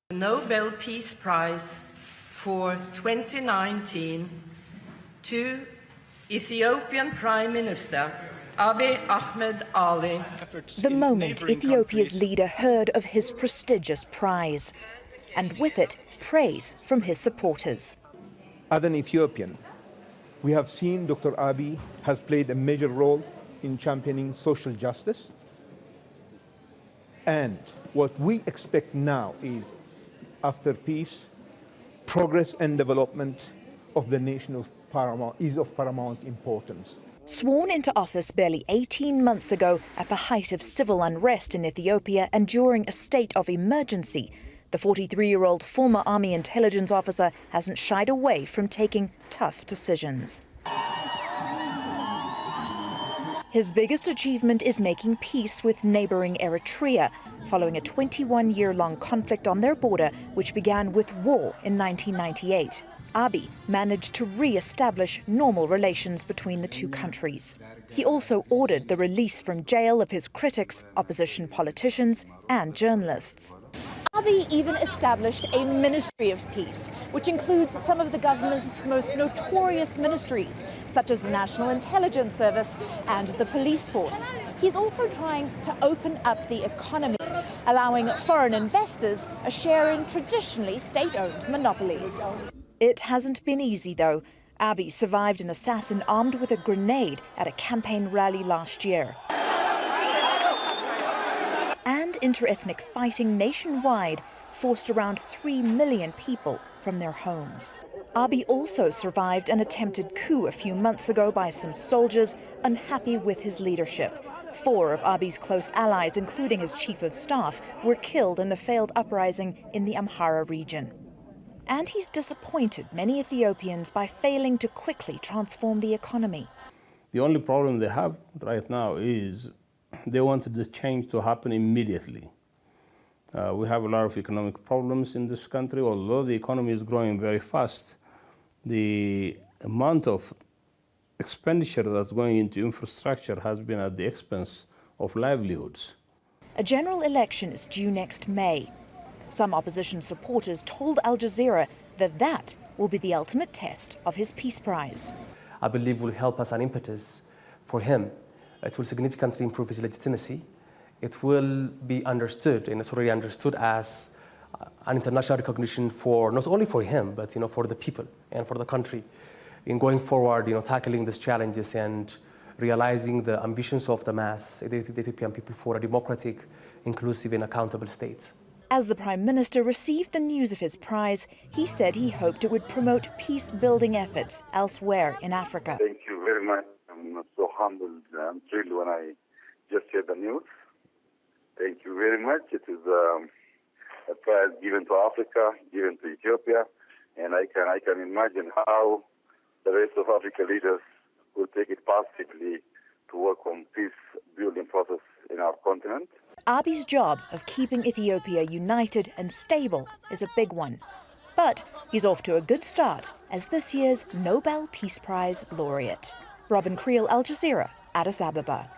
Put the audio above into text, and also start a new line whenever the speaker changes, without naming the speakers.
The Nobel Peace Prize for 2019 to Ethiopian Prime Minister Abiy Ahmed Ali.
The moment Ethiopia's leader heard of his prestigious prize, and with it, praise from his supporters.
As an Ethiopian, we have seen Dr. Abiy has played a major role in championing social justice. And what we expect now is, after peace, progress and development of the nation is of paramount importance.
Sworn into office barely 18 months ago at the height of civil unrest in Ethiopia and during a state of emergency, the 43-year-old former army intelligence officer hasn't shied away from taking tough decisions. His biggest achievement is making peace with neighboring Eritrea, following a 21-year-long conflict on their border, which began with war in 1998. Abiy managed to re-establish normal relations between the two countries. He also ordered the release from jail of his critics, opposition politicians and journalists. Abiy even established a Ministry of Peace, which includes some of the government's most notorious ministries, such as the National Intelligence Service and the police force. He's also trying to open up the economy, allowing foreign investors a share in traditionally state-owned monopolies. It hasn't been easy, though. Abiy survived an assassin armed with a grenade at a campaign rally last year. And inter-ethnic fighting nationwide forced around 3 million people from their homes. Abiy also survived an attempted coup a few months ago by some soldiers unhappy with his leadership. 4 of Abiy's close allies, including his chief of staff, were killed in the failed uprising in the Amhara region. And he's disappointed many Ethiopians by failing to quickly transform the economy.
The only problem they have right now is they wanted the change to happen immediately. We have a lot of economic problems in this country. Although the economy is growing very fast, the amount of expenditure that's going into infrastructure has been at the expense of livelihoods.
A general election is due next May. Some opposition supporters told Al Jazeera that that will be the ultimate test of his Peace Prize.
I believe will help as an impetus for him. It will significantly improve his legitimacy. It will be understood, and it's already understood, as an international recognition for not only for him, but for the people and for the country in going forward, tackling these challenges and realizing the ambitions of the mass, the Ethiopian people, for a democratic, inclusive, and accountable state.
As the Prime Minister received the news of his prize, he said he hoped it would promote peace-building efforts elsewhere in Africa.
Thank you very much. I'm so humbled and thrilled when I just heard the news. Thank you very much. It is a prize given to Africa, given to Ethiopia, and I can imagine how the rest of Africa leaders will take it positively to work on peace-building process in our continent.
Abiy's job of keeping Ethiopia united and stable is a big one. But he's off to a good start as this year's Nobel Peace Prize laureate. Robin Creel, Al Jazeera, Addis Ababa.